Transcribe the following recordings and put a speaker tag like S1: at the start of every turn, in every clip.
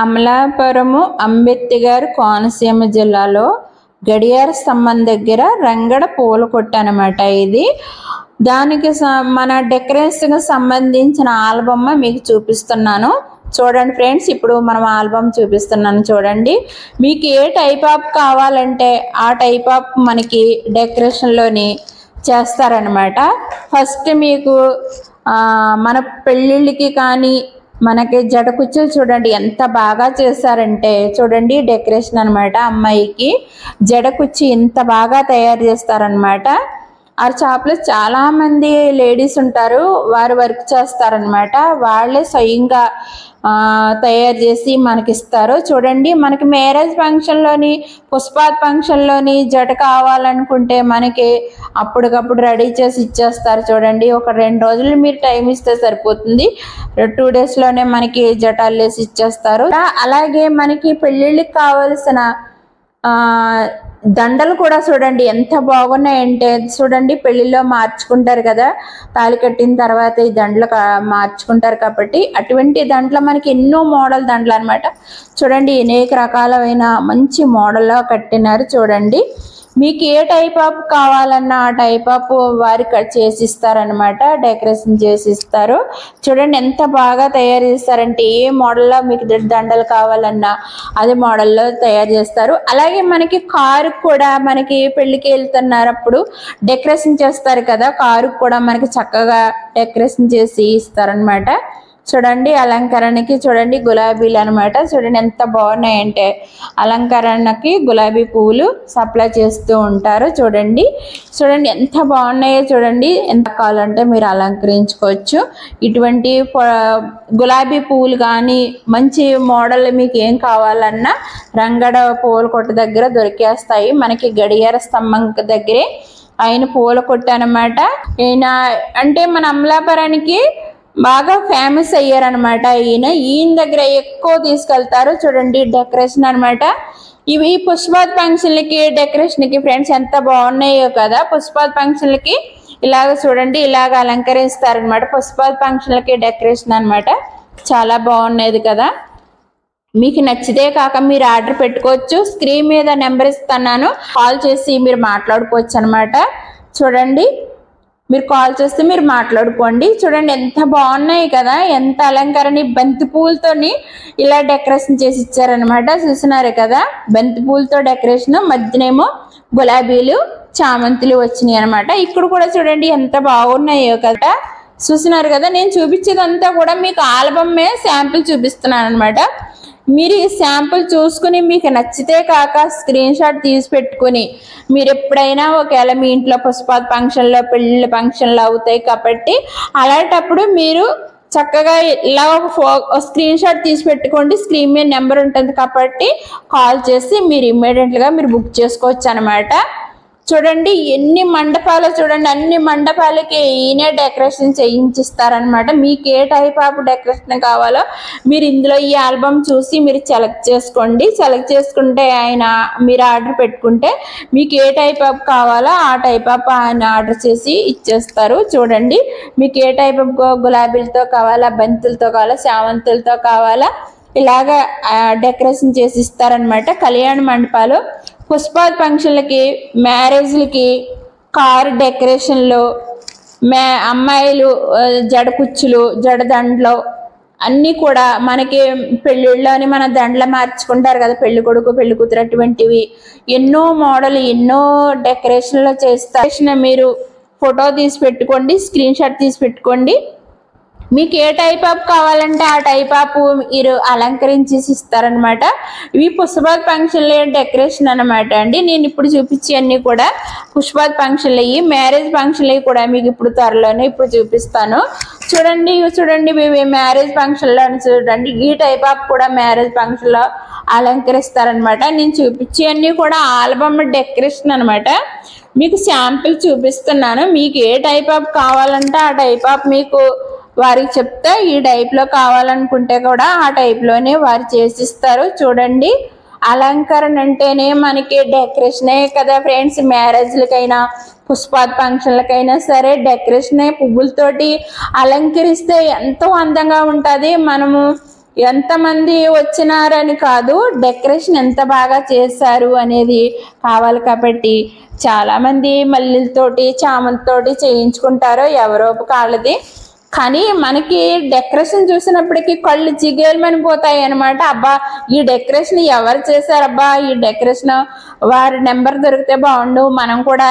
S1: అమలాపురము అంబేద్కర్ కోనసీమ జిల్లాలో గడియార స్తంభం దగ్గర రంగడ పూల కొట్టు అనమాట ఇది. దానికి మన డెకరేషన్ సంబంధించిన ఆల్బమ్ మీకు చూపిస్తున్నాను చూడండి ఫ్రెండ్స్. ఇప్పుడు మనం ఆల్బమ్ చూపిస్తున్నాను చూడండి. మీకు ఏ టైప్ ఆఫ్ కావాలంటే ఆ టైప్ ఆఫ్ మనకి డెకరేషన్లోని చేస్తారనమాట. ఫస్ట్ మీకు మన పెళ్ళిళ్ళకి కానీ మనకి జడ కుచ్చులు చూడండి ఎంత బాగా చేశారంటే చూడండి. డెకరేషన్ అనమాట. అమ్మాయికి జడ కుచ్చి ఎంత బాగా తయారు చేస్తారనమాట. ఆ షాప్లో చాలా మంది లేడీస్ ఉంటారు, వారు వర్క్ చేస్తారనమాట. వాళ్ళే స్వయంగా తయారు చేసి మనకి ఇస్తారు చూడండి. మనకి మ్యారేజ్ ఫంక్షన్లోని పుష్పాత్ ఫంక్షన్లోని జడ కావాలనుకుంటే మనకి అప్పటికప్పుడు రెడీ చేసి ఇచ్చేస్తారు చూడండి. ఒక 2 రోజులు మీరు టైం ఇస్తే సరిపోతుంది. 2 డేస్లోనే మనకి జటాలు వేసి ఇచ్చేస్తారు. అలాగే మనకి పెళ్ళిళ్ళకి కావలసిన దండలు కూడా చూడండి ఎంత బాగున్నాయంటే చూడండి. పెళ్లిలో మార్చుకుంటారు కదా, తాళి కట్టిన తర్వాత ఈ దండలు మార్చుకుంటారు కాబట్టి అటువంటి దండలు మనకి ఎన్నో మోడల్ దండలు అనమాట. చూడండి అనేక రకాలైన మంచి మోడల్లో కట్టినారు చూడండి. మీకు ఏ టైప్ ఆఫ్ కావాలన్నా ఆ టైప్ ఆఫ్ వారి చేసిస్తారనమాట. డెకరేషన్ చేసిస్తారు చూడండి. ఎంత బాగా తయారు చేస్తారంటే ఏ మోడల్లో మీకు దండలు కావాలన్నా అదే మోడల్లో తయారు చేస్తారు. అలాగే మనకి కారు కూడా మనకి పెళ్ళికి వెళ్తున్నప్పుడు డెకరేషన్ చేస్తారు కదా, కారు కూడా మనకి చక్కగా డెకరేషన్ చేసి ఇస్తారనమాట. చూడండి అలంకరణకి చూడండి గులాబీలు అనమాట. చూడండి ఎంత బాగున్నాయంటే అలంకరణకి గులాబీ పువ్వులు సప్లై చేస్తూ ఉంటారు చూడండి. చూడండి ఎంత బాగున్నాయో చూడండి. ఎంత కావాలంటే మీరు అలంకరించుకోవచ్చు. ఇటువంటి గులాబీ పువ్వులు కానీ మంచి మోడల్ మీకు ఏం కావాలన్నా రంగడ పూల కొట్టు దగ్గర దొరికేస్తాయి. మనకి గడియార స్తంభం దగ్గరే ఆయన పూల కొట్టు అనమాట. ఈయన అంటే మన అమలాపురానికి బాగా ఫేమస్ అయ్యారనమాట. ఈయన దగ్గర ఎక్కువ తీసుకెళ్తారు చూడండి. డెకరేషన్ అనమాట. ఇవి పుష్పాత్ ఫంక్షన్లకి డెకరేషన్కి ఫ్రెండ్స్ ఎంత బాగున్నాయో కదా. పుష్పాత్ ఫంక్షన్లకి ఇలాగ చూడండి ఇలాగ అలంకరిస్తారనమాట. పుష్పాత్ ఫంక్షన్లకి డెకరేషన్ అనమాట. చాలా బాగున్నది కదా. మీకు నచ్చితే కాక మీరు ఆర్డర్ పెట్టుకోవచ్చు. స్క్రీన్ మీద నెంబర్ ఇస్తున్నాను, కాల్ చేసి మీరు మాట్లాడుకోవచ్చు అనమాట. చూడండి మీరు కాల్ చేస్తే మీరు మాట్లాడుకోండి. చూడండి ఎంత బాగున్నాయి కదా. ఎంత అలంకరణ బంతి పూలతోని ఇలా డెకరేషన్ చేసి ఇచ్చారనమాట. చూసినారు కదా బంతి పూలతో డెకరేషన్, మధ్యనేమో గులాబీలు చామంతులు వచ్చినాయి అనమాట. ఇక్కడ కూడా చూడండి ఎంత బాగున్నాయో కదా. చూసినారు కదా. నేను చూపించేదంతా కూడా మీకు ఆల్బమే శాంపుల్ చూపిస్తున్నాను అనమాట. మీరు ఈ శాంపుల్ చూసుకుని మీకు నచ్చితే కాక స్క్రీన్ షాట్ తీసి పెట్టుకుని మీరు ఎప్పుడైనా ఒకవేళ మీ ఇంట్లో పుష్పాత్ ఫంక్షన్లో పెళ్ళిళ్ళ ఫంక్షన్లు అవుతాయి కాబట్టి అలాంటప్పుడు మీరు చక్కగా ఇలా ఒక స్క్రీన్ షాట్ తీసి పెట్టుకోండి. స్క్రీన్ మీద నెంబర్ ఉంటుంది కాబట్టి కాల్ చేసి మీరు ఇమ్మీడియట్గా మీరు బుక్ చేసుకోవచ్చు అనమాట. చూడండి ఎన్ని మండపాలు చూడండి. అన్ని మండపాలకి ఈయనే డెకరేషన్ చేయించిస్తారనమాట. మీకు ఏ టైప్ ఆఫ్ డెకరేషన్ కావాలో మీరు ఇందులో ఈ ఆల్బమ్ చూసి మీరు సెలెక్ట్ చేసుకోండి. సెలెక్ట్ చేసుకుంటే ఆయన మీరు ఆర్డర్ పెట్టుకుంటే మీకు ఏ టైప్ ఆఫ్ కావాలో ఆ టైప్ ఆఫ్ ఆయన ఆర్డర్ చేసి ఇచ్చేస్తారు. చూడండి మీకు ఏ టైప్ ఆఫ్ గులాబీలతో కావాలా, బంతులతో కావాలా, చామంతులతో కావాలా ఇలాగా డెకరేషన్ చేసి ఇస్తారనమాట. కళ్యాణ మండపాలు పుష్పాత్ ఫంక్షన్లకి మ్యారేజ్లకి కారు డెకరేషన్లు అమ్మాయిలు జడ కుచ్చులు జడదండలు అన్నీ కూడా మనకి పెళ్ళిళ్ళలోని మన దండలు మార్చుకుంటారు కదా పెళ్లి కొడుకు పెళ్లి కూతురు అటువంటివి ఎన్నో మోడల్ ఎన్నో డెకరేషన్లో చేస్తారు. మీరు ఫోటో తీసి పెట్టుకోండి, స్క్రీన్ షాట్ తీసి పెట్టుకోండి. మీకు ఏ టైప్ ఆఫ్ కావాలంటే ఆ టైప్ ఆఫ్ మీరు అలంకరించి ఇస్తారనమాట. ఇవి పుష్పాత్ ఫంక్షన్లు డెకరేషన్ అనమాట అండి. నేను ఇప్పుడు చూపించే అన్ని కూడా పుష్పాత్ ఫంక్షన్లు అయ్యి మ్యారేజ్ ఫంక్షన్లు అయ్యి కూడా మీకు ఇప్పుడు త్వరలోనే ఇప్పుడు చూపిస్తాను. చూడండి చూడండి ఇవి మ్యారేజ్ ఫంక్షన్లో చూడండి. ఈ టైప్ ఆఫ్ కూడా మ్యారేజ్ ఫంక్షన్లో అలంకరిస్తారనమాట. నేను చూపించే అన్ని కూడా ఆల్బమ్ డెకరేషన్ అనమాట. మీకు శాంపిల్ చూపిస్తున్నాను. మీకు ఏ టైప్ ఆఫ్ కావాలంటే ఆ టైప్ ఆఫ్ మీకు వారికి చెప్తే ఈ టైప్లో కావాలనుకుంటే కూడా ఆ టైప్లోనే వారు చేసిస్తారు. చూడండి అలంకరణ అంటేనే మనకి డెకరేషనే కదా ఫ్రెండ్స్. మ్యారేజ్లకైనా పుష్పాత్ ఫంక్షన్లకైనా సరే డెకరేషనే పువ్వులతోటి అలంకరిస్తే ఎంతో అందంగా ఉంటుంది. మనము ఎంతమంది వచ్చినారని కాదు, డెకరేషన్ ఎంత బాగా చేశారు అనేది కావాలి. కాబట్టి చాలామంది మల్లెలతోటి చామంతితోటి చేయించుకుంటారు, ఎవరో కాళ్ళది. కానీ మనకి డెకరేషన్ చూసినప్పటికీ కళ్ళు జిగేలమనిపోతాయి అనమాట. అబ్బా ఈ డెకరేషన్ ఎవరు చేశారబ్బా, ఈ డెకరేషన్ వారి నెంబర్ దొరికితే బాగుండు, మనం కూడా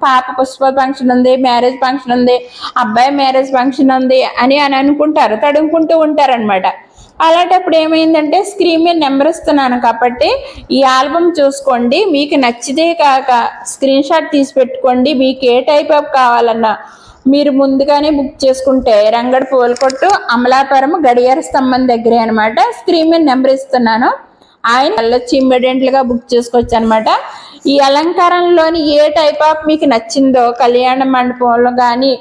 S1: పాప పుష్ప ఫంక్షన్ ఉంది, మ్యారేజ్ ఫంక్షన్ ఉంది, అబ్బాయి మ్యారేజ్ ఫంక్షన్ ఉంది అని అనుకుంటారు, తడుముకుంటూ ఉంటారనమాట. అలాంటప్పుడు ఏమైందంటే స్క్రీన్ మీద నెంబర్ ఇస్తున్నాను కాబట్టి ఈ ఆల్బమ్ చూసుకోండి. మీకు నచ్చితే కాక స్క్రీన్ షాట్ తీసి పెట్టుకోండి. మీకు ఏ టైప్ ఆఫ్ కావాలన్నా మీరు ముందుగానే బుక్ చేసుకుంటే రంగడి పూల కొట్టు, అమలాపురం గడియార స్తంభం దగ్గరే అనమాట. స్క్రీన్ మీద నెంబర్ ఇస్తున్నాను, ఆయన వెళ్ళొచ్చి ఇమ్మీడియట్గా బుక్ చేసుకోవచ్చు అనమాట. ఈ అలంకారంలోని ఏ టైప్ ఆఫ్ మీకు నచ్చిందో, కళ్యాణ మండపంలో కానీ,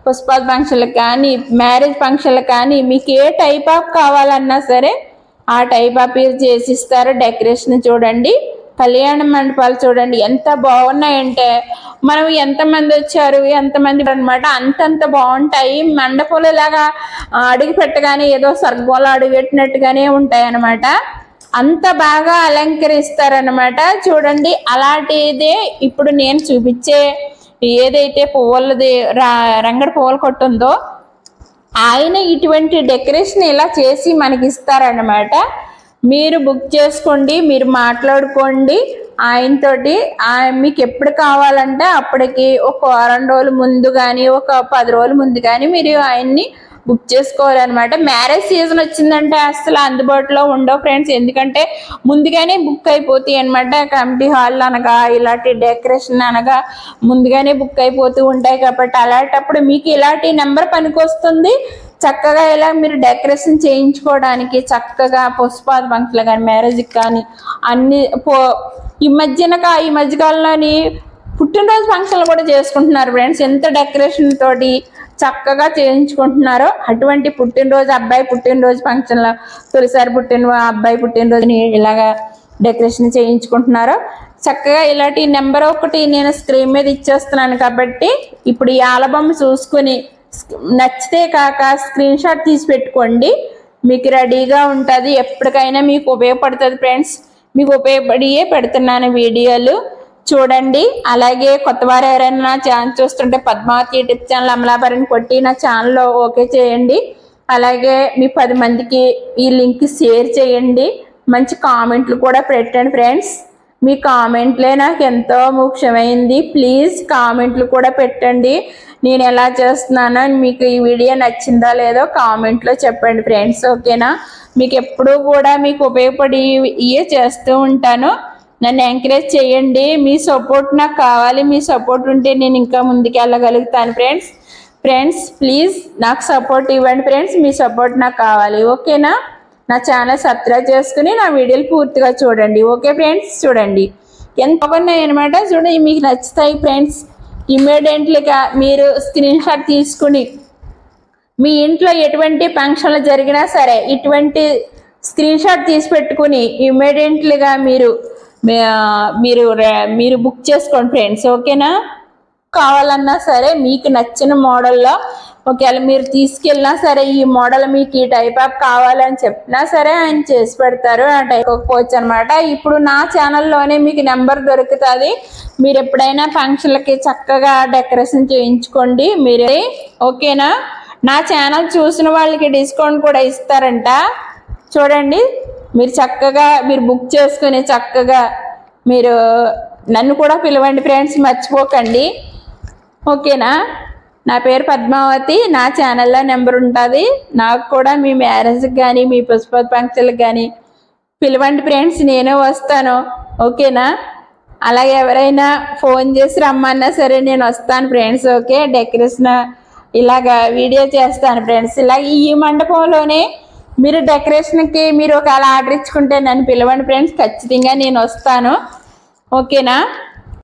S1: పుష్పాల ఫంక్షన్లకు కానీ, మ్యారేజ్ ఫంక్షన్లకు కానీ మీకు ఏ టైప్ ఆఫ్ కావాలన్నా సరే ఆ టైప్ ఆఫ్ చేసిస్తారు. డెకరేషన్ చూడండి, కళ్యాణ మండపాలు చూడండి ఎంత బాగున్నాయంటే, మనం ఎంతమంది వచ్చారు ఎంతమంది అనమాట అంతంత బాగుంటాయి. మండపాలు ఇలాగా అడుగు పెట్టగానే ఏదో స్వర్గంలో అడుగు పెట్టినట్టుగానే ఉంటాయి అనమాట. అంత బాగా అలంకరిస్తారనమాట. చూడండి, అలాంటిదే ఇప్పుడు నేను చూపించే ఏదైతే పువ్వులది రంగడి పువ్వుల కొట్టు ఉందో ఆయన ఇటువంటి డెకరేషన్ ఇలా చేసి మనకి ఇస్తారనమాట. మీరు బుక్ చేసుకోండి, మీరు మాట్లాడుకోండి ఆయనతోటి. మీకు ఎప్పుడు కావాలంటే అప్పటికి ఒక వారం రోజుల ముందు కానీ, ఒక 10 రోజుల ముందు కానీ మీరు ఆయన్ని బుక్ చేసుకోవాలన్నమాట. మ్యారేజ్ సీజన్ వచ్చిందంటే అసలు అందుబాటులో ఉండవు ఫ్రెండ్స్, ఎందుకంటే ముందుగానే బుక్ అయిపోతాయి అనమాట. కమిటీ హాల్ అనగా ఇలాంటి డెకరేషన్ అనగా ముందుగానే బుక్ అయిపోతూ ఉంటాయి. కాబట్టి అలాంటప్పుడు మీకు ఇలాంటి నెంబర్ పనికొస్తుంది. చక్కగా ఇలా మీరు డెకరేషన్ చేయించుకోవడానికి చక్కగా పుష్పాల ఫంక్షన్లు కానీ, మ్యారేజ్కి కానీ అన్ని ఈ మధ్యకాలంలోని పుట్టినరోజు ఫంక్షన్లు కూడా చేసుకుంటున్నారు ఫ్రెండ్స్. ఎంత డెకరేషన్ తోటి చక్కగా చేయించుకుంటున్నారో అటువంటి పుట్టినరోజు, అబ్బాయి పుట్టినరోజు ఫంక్షన్లో తొలిసారి అబ్బాయి పుట్టినరోజుని ఇలాగా డెకరేషన్ చేయించుకుంటున్నారో చక్కగా ఇలాంటి నెంబర్ ఒకటి నేను స్క్రీన్ మీద ఇచ్చేస్తున్నాను. కాబట్టి ఇప్పుడు ఈ ఆల్బమ్ చూసుకుని నచ్చితే కాక స్క్రీన్ షాట్ తీసి పెట్టుకోండి, మీకు రెడీగా ఉంటుంది. ఎప్పటికైనా మీకు ఉపయోగపడుతుంది ఫ్రెండ్స్. మీకు ఉపయోగపడియే పెడుతున్నాను వీడియోలు చూడండి. అలాగే కొత్త వారు ఎవరైనా నా ఛానల్ చూస్తుంటే పద్మావతి యూట్యూబ్ ఛానల్ అమలాపురం కొట్టి నా ఛానల్లో ఓకే చేయండి. అలాగే మీ 10 మందికి ఈ లింక్ షేర్ చేయండి. మంచి కామెంట్లు కూడా పెట్టండి ఫ్రెండ్స్. మీ కామెంట్లే నాకు ఎంతో ముఖ్యమైంది. ప్లీజ్ కామెంట్లు కూడా పెట్టండి. నేను ఎలా చేస్తున్నానో, మీకు ఈ వీడియో నచ్చిందా లేదో కామెంట్లో చెప్పండి ఫ్రెండ్స్, ఓకేనా? మీకు ఎప్పుడూ కూడా మీకు ఉపయోగపడి ఇవే చేస్తూ ఉంటాను. నన్ను ఎంకరేజ్ చేయండి. మీ సపోర్ట్ నాకు కావాలి. మీ సపోర్ట్ ఉంటే నేను ఇంకా ముందుకు వెళ్ళగలుగుతాను ఫ్రెండ్స్ ప్లీజ్ నాకు సపోర్ట్ ఇవ్వండి ఫ్రెండ్స్. మీ సపోర్ట్ నాకు కావాలి, ఓకేనా? నా ఛానల్ సబ్స్క్రైబ్ చేసుకుని నా వీడియోలు పూర్తిగా చూడండి, ఓకే ఫ్రెండ్స్? చూడండి ఎంత బాగున్నాయి అనమాట. చూడండి, మీకు నచ్చుతాయి ఫ్రెండ్స్. ఇమ్మీడియట్లీగా మీరు స్క్రీన్ షాట్ తీసుకుని మీ ఇంట్లో ఎటువంటి ఫంక్షన్లు జరిగినా సరే ఇటువంటి స్క్రీన్ షాట్ తీసి పెట్టుకుని ఇమ్మీడియట్లీగా మీరు బుక్ చేసుకోండి ఫ్రెండ్స్, ఓకేనా? కావాలన్నా సరే మీకు నచ్చిన మోడల్లో ఒకవేళ మీరు తీసుకెళ్ళినా సరే ఈ మోడల్ మీకు ఈ టైప్ ఆఫ్ కావాలని చెప్పినా సరే ఆయన చేసి పెడతారు. ఆ టైప్ ఒప్పుకోవచ్చు అనమాట. ఇప్పుడు నా ఛానల్లోనే మీకు నెంబర్ దొరుకుతుంది. మీరు ఎప్పుడైనా ఫంక్షన్లకి చక్కగా డెకరేషన్ చేయించుకోండి మీరే, ఓకేనా? నా ఛానల్ చూసిన వాళ్ళకి డిస్కౌంట్ కూడా ఇస్తారంట. చూడండి, మీరు చక్కగా మీరు బుక్ చేసుకుని చక్కగా మీరు నన్ను కూడా పిలవండి ఫ్రెండ్స్, మర్చిపోకండి, ఓకేనా? నా పేరు పద్మావతి. నా ఛానల్లో నెంబర్ ఉంటుంది. నాకు కూడా మీ మ్యారేజ్కి కానీ మీ పుష్ప ఫంక్షన్లకు కానీ పిలవండి ఫ్రెండ్స్, నేనే వస్తాను, ఓకేనా? అలాగే ఎవరైనా ఫోన్ చేసి రమ్మన్నా సరే నేను వస్తాను ఫ్రెండ్స్, ఓకే? డెకరేషన్ ఇలాగా వీడియో చేస్తాను ఫ్రెండ్స్. ఇలాగ ఈ మండపంలోనే మీరు డెకరేషన్కి మీరు ఒకవేళ ఆర్డర్ ఇచ్చుకుంటే నన్ను పిలవండి ఫ్రెండ్స్, ఖచ్చితంగా నేను వస్తాను, ఓకేనా?